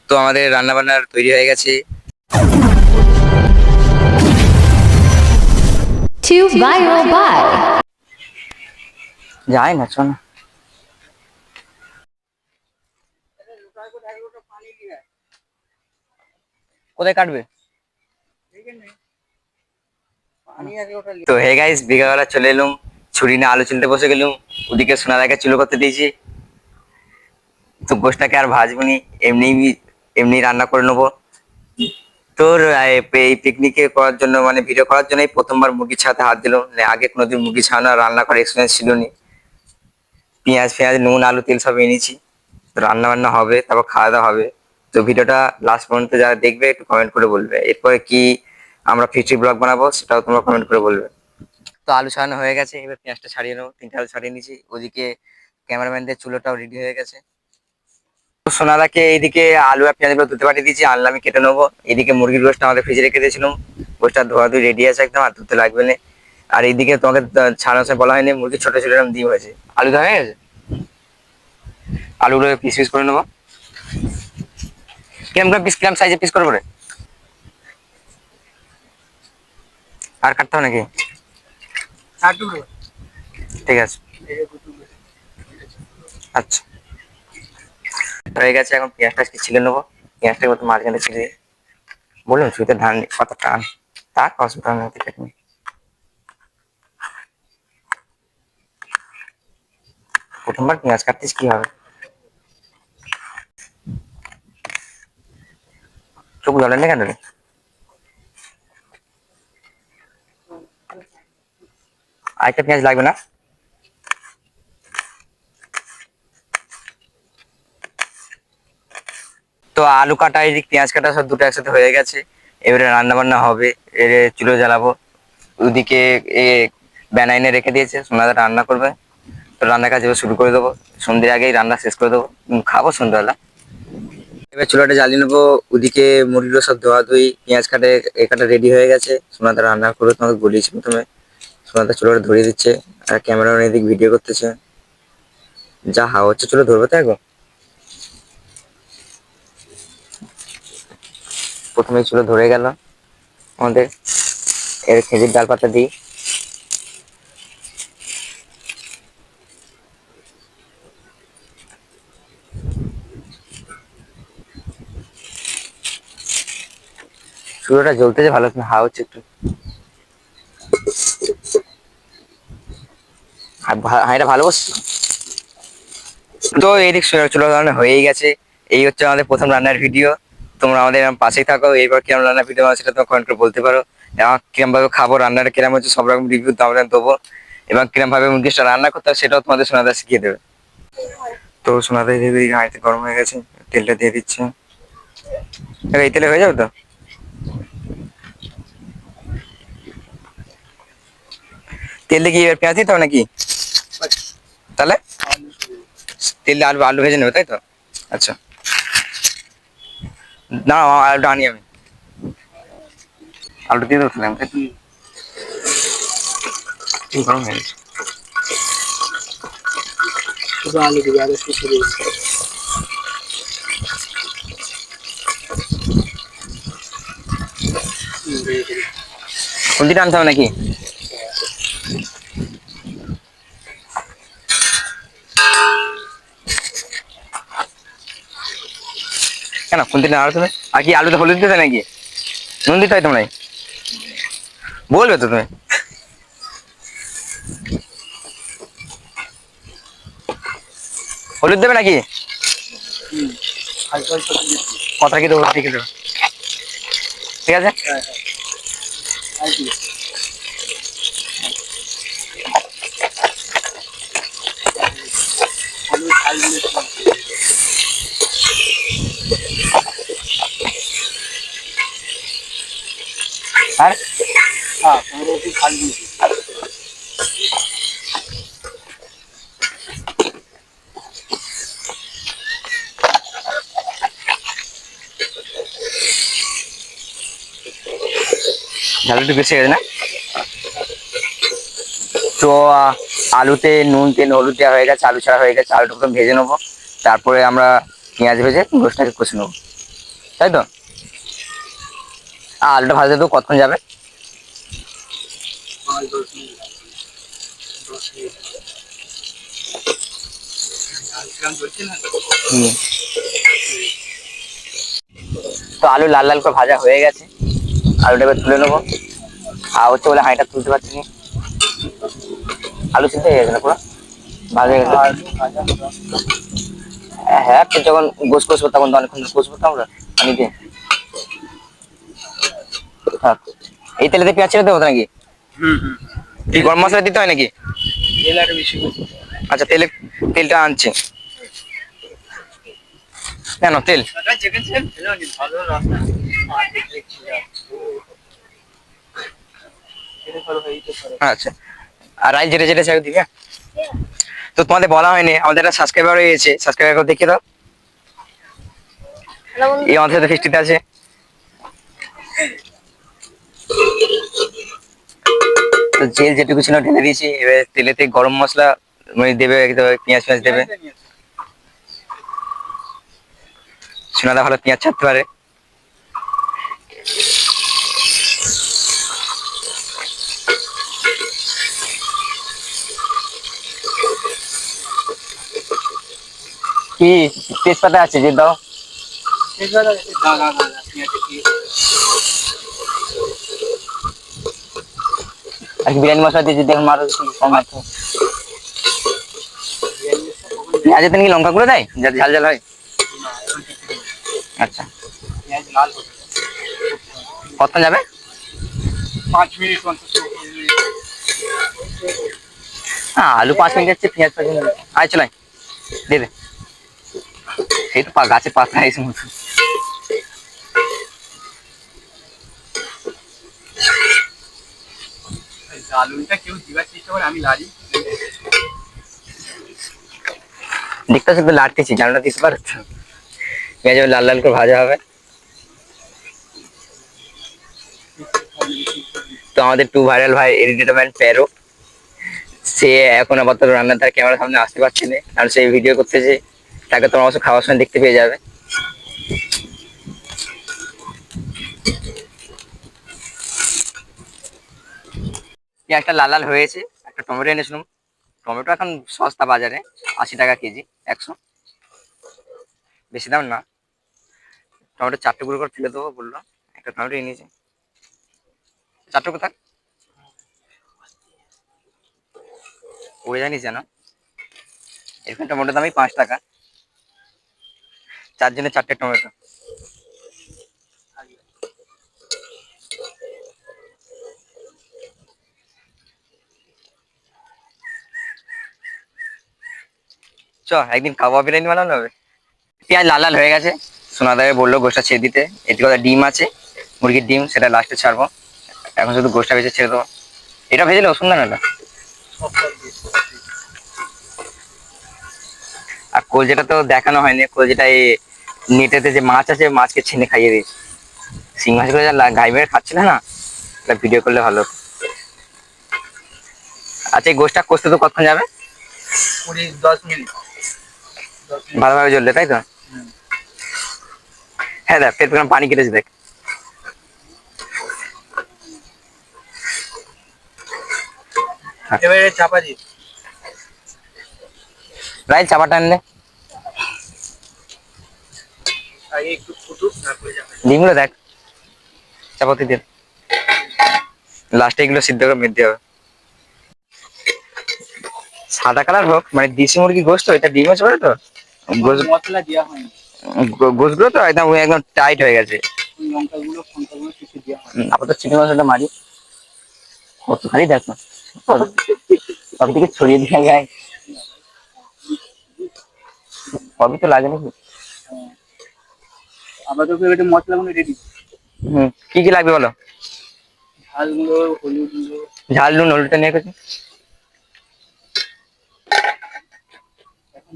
তো আমাদের রান্না বান্নার তৈরি হয়ে গেছে। Two viral by যায় না শোন, কোথায় কাটবে? তো হে গাইস, বিকালবেলা চলে এলুম, ছুরি নিয়ে আলু চুলতে বসে গেলুম। ওদিকে সোনাদাকে চুলো করতে দিয়েছি। তো গোশটাকে আর ভাজবনি, এমনি এমনি রান্না করে নেবো। তোর এই পিকনিকে করার জন্য, মানে ভিডিও করার জন্য প্রথমবার মুরগি ছাড়াতে হাত দিলাম। আগে কোনোদিন মুরগি ছাড়ানো আর রান্না করার এক্সপিরিয়েন্স ছিল নি। পেঁয়াজ ফেঁয়াজ নুন আলু তেল সব এনেছি। তো রান্না বান্না হবে, তারপর খাওয়া দাওয়া হবে। তো ভিডিওটা লাস্ট পর্যন্ত যারা দেখবে একটু কমেন্ট করে বলবে এরপরে কি আমরা ফিস্টি ব্লগ বানাবো, সেটাও তোমরা কমেন্ট করে বলবে। তো আলু ছাড়ানো হয়ে গেছে, এবার পেঁয়াজটা ছাড়িয়ে নেবো। 3টে আলু ছাড়িয়ে নিয়েছি। ওদিকে ক্যামেরাম্যানদের চুলোটাও রেডি হয়ে গেছে। তো সোনাদাকে এইদিকে আলু আর পেঁয়াজ গুলো ধুতে পাঠিয়ে দিয়েছি, আনলে আমি কেটে নেবো। এদিকে মুরগির গোশটা আমাদের ফ্রিজে রেখে দিয়েছিলাম, গোশটা ধোয়া ধুই রেডি আছে একদম, আর ধুতে লাগবে না। আর এইদিকে তোমাকে ছাড়ানোর সময় বলা হয়নি, মুরগি ছোট ছোট এরকম ডিম হয়েছে। আলু দেওয়া হয়ে গেছে, আলুগুলো পিস পিস করে নেবো। কিরম করে পিস, কিরম সাইজে পিস করবো রে? আর কাটতে হবে নাকি? ঠিক আছে, আচ্ছা হয়ে গেছে। এখন পেঁয়াজটা আজকে ছিলে নেবো। পেঁয়াজটাকে মতো মাঝখানে ছিলে দিই। বললাম শুরুতে ধান কত টান, তার অসুবিধা নেই, কেটে নিই। প্রথমবার পেঁয়াজ কাটতিস, কি হবে? চোখ জ্বলে না কেন রে? আরেকটা পেঁয়াজ লাগবে না? তো আলু কাটা এদিক পেঁয়াজ কাটা সব দুটো একসাথে হয়ে গেছে। এবারে রান্না বান্না হবে। চুলো জ্বালাবো। ওদিকে এ ব্যানাইনে রেখে দিয়েছে, সোনাদা রান্না করবে। তো রান্নার কাজ এবার শুরু করে দেবো। সন্ধ্যের আগেই রান্না শেষ করে দেবো, খাবো সন্ধ্যাবেলা। এবার চুলাটা জ্বালিয়ে নেবো। ওদিকে মুরগিগুলো সব ধোয়া ধুই, পেঁয়াজ কাটে এ কাটা রেডি হয়ে গেছে। সোনাদা রান্না করে তোমাকে বলিয়েছি প্রথমে। সোনাদা চুলাটা ধরিয়ে দিচ্ছে, আর ক্যামেরাম্যান এদিক ভিডিও করতেছে। যা হাওয়া হচ্ছে, চুলো ধরবে তো একবার। প্রথমে চুলো ধরে গেল আমাদের। এর খেজুর ডাল পাতা দিই। চুলোটা জ্বলতে যে ভালো, হাওয়া হচ্ছে একটু। হাঁড়িটা ভালো বসছে। তো এদিক চুলো রান্না হয়েই গেছে। এই হচ্ছে আমাদের প্রথম রান্নার ভিডিও। তোমরা আমাদের পাশেই থাকো, এবার কিরম রান্নার ভিডিও আছে সেটা তোমরা কমেন্ট করে বলতে পারো। এবং কিরম ভাবে খাবো, রান্নাটা কিরম হচ্ছে, সব রকম রিভিউ তোমরা দেবো। এবং কিরম ভাবে মুরগিটা রান্না করতে হয় সেটাও তোমাদের সোনাদা শিখিয়ে দেবে। তো সোনাদা ধীরে হাঁড়িতে গরম হয়ে গেছে, তেলটা দিয়ে দিচ্ছে। এই তেলে হয়ে যাবে তো। তেল দিয়ে কি এবার পেঁয়াজ দিতে হবে নাকি? তাহলে তেল দিয়ে আলু আলু ভেজে নেবে, তাই তো? আচ্ছা, না আলুটা আনি আমি। আলুটা দিয়ে দেবো তাহলে আমি, তাই তো? গরম হয়ে গেছে। আলু দিবি, আলু শুকিয়ে দিবি। খুন্তিটা আনতে হবে নাকি? কেন খুন্তিটা আনতে হবে? আর কি আলুতে হলুদ দিতে নাকি? নুন দিতে হয় তোমরা? বলবে তো তুমি। হলুদ দেবে নাকি? কথা কি দেবো, ঠিক আছে, ঠিক আছে। আর ঝাল একটু বেশি গেছে না? তো আলুতে নুন তেল হলুদ দেওয়া হয়ে গেছে, আলু ছাড়া হয়ে গেছে। আলুটা প্রথম ভেজে নেবো, তারপরে আমরা পেঁয়াজ ভেজে গোশটাকে কষে নেবো। তাই তো? আলুটা ভাজতে তো কতক্ষণ যাবে? হুম। তো আলু লাল লাল করে ভাজা হয়ে গেছে, আলুটা এবার তুলে নেবো। আর হচ্ছে বলে হাঁড়িটা তুলতে পারছি না, আলু সিদ্ধ হয়ে গেছে না পুরো, ভাজা হয়ে গেছে। হ্যাঁ, তো যখন গোস কষবো তখন তো অনেকক্ষণ কষবো তো আমরা পানি দিয়ে। হ্যাঁ, এই তেলেতে পেঁয়াজ ছেড়ে দেবো তো নাকি? কি গরম মশলা দিতে হয় নাকি? আচ্ছা, তেলটা আনছে কেন তেল? আচ্ছা, আর রাইস যেটা যেটা চাই দিবে। তো তোমাদের বলা হয়নি, আমাদের একটা সাবস্ক্রাইবার হয়েছে, সাবস্ক্রাইবার করে দেখিয়ে দাও। এই আমাদের সাথে ফিস্টিতে আছে। তো জেল যেটুকু ছিল ঢেলে দিয়েছি, এবার তেলেতে গরম মশলা মানে দেবে, পেঁয়াজ পেঁয়াজ দেবে। সোনাদা ভালো পেঁয়াজ ছাড়তে পারে। কি তেজপাতা আছে যে দাও। আর কি বিরিয়ানি মশলা দিয়েছি, দেখুন মারো কম আছে। পেঁয়াজের নাকি লঙ্কা গুঁড়ো দেয় যাতে ঝাল ঝাল হয়? আচ্ছা, কতক্ষণ যাবে? 5 মিনিট। হ্যাঁ, আলু 5 মিনিট যাচ্ছে, পেঁয়াজ 5 মিনিট। আয় চলাই দে দে, সেই তো গাছের পাতা এই সমস্ত। আলুটা কেউ দিবার চেষ্টা করে, আমি লাড়ি। দেখতে শুধু লাড়তেছি, জালটা দিতে পারো তো? পেঁয়াজ লাল লাল করে ভাজা হবে। তো আমাদের টু ভাইরাল ভাই এডিটর ম্যান প্যারো, সে এখন আপাতত রান্নার তার ক্যামেরার সামনে আসতে পারছে না, কারণ সে ভিডিও করতেছে। তাকে তোমার অবশ্য খাওয়ার সময় দেখতে পেয়ে যাবে। পেঁয়াজটা লাল লাল হয়েছে, একটা টমেটো এনেছিলাম। টমেটো এখন সস্তা বাজারে, 80 টাকা কেজি, 100, বেশি দাম না। টমেটো 4 টুকরো করে ফেলে দেবো বললো, একটা টমেটো এনেছি, 4 টুকরো থাক, ওই জানিস জানো এখানে টমেটো দামই 5 টাকা, 4 জনের 4টে টমেটো। চ একদিন কাবাব বিরিয়ানি বানানো হবে। পেঁয়াজ লাল লাল হয়ে গেছে, সোনাদাকে বললো গোষ্ঠটা ছেড়ে দিতে। এদিকে কথা ডিম আছে, মুরগির ডিম, সেটা লাস্টে ছাড়বো। এখন শুধু গোষ্ঠটা ভেজে ছেড়ে দেবো। এটা ভেজে সুন্দর না এটা। আর কলজেটা তো দেখানো হয়নি, কলজেটা এই নেটেতে যে মাছ আছে, মাছকে ছেনে খাইয়ে দিয়েছে। শিং মাছগুলো যা গাই মেরে খাচ্ছিল না, এটা ভিডিও করলে ভালো হতো। আচ্ছা, এই গোষ্ঠটা কষতে তো কতক্ষণ যাবে? 10 মিনিট। ভালোভাবে জ্বললে তাই তো? হ্যাঁ দেখ, পেট পেলাম পানি কেটেছে দেখ। এবারে চাপা দিই। রাইল চাপাটা আনলে, আগে একটু ফুটুক, তারপরে যাবে। ডিমগুলো দেখ, চাপাতি দিয়ে লাস্টে এগুলো সিদ্ধ করে মেরে হবে। সাদা কালার হোক, মানে দেশি মুরগি গোস্ত, এটা ডিম আছে বলে তো মশলা দেওয়া হয়নি, গোস্তগুলো তো একদম একদম টাইট হয়ে গেছে। ওই লঙ্কাগুলো ফঙ্কাগুলো কিছু দেওয়া হয়নি। আপাতত চিকেন মশলাটা মারি, কতখানি দেখ না, সব দিকে ছড়িয়ে দিয়ে যায়, সবই তো লাগে নাকি। আপাতত এটা মশলাগুলো রেডি। কি কি লাগবে বলো? ঝাল গুঁড়ো, হলুদ গুঁড়ো, ঝাল নুন হলুদটা নিয়ে গেছি। এখন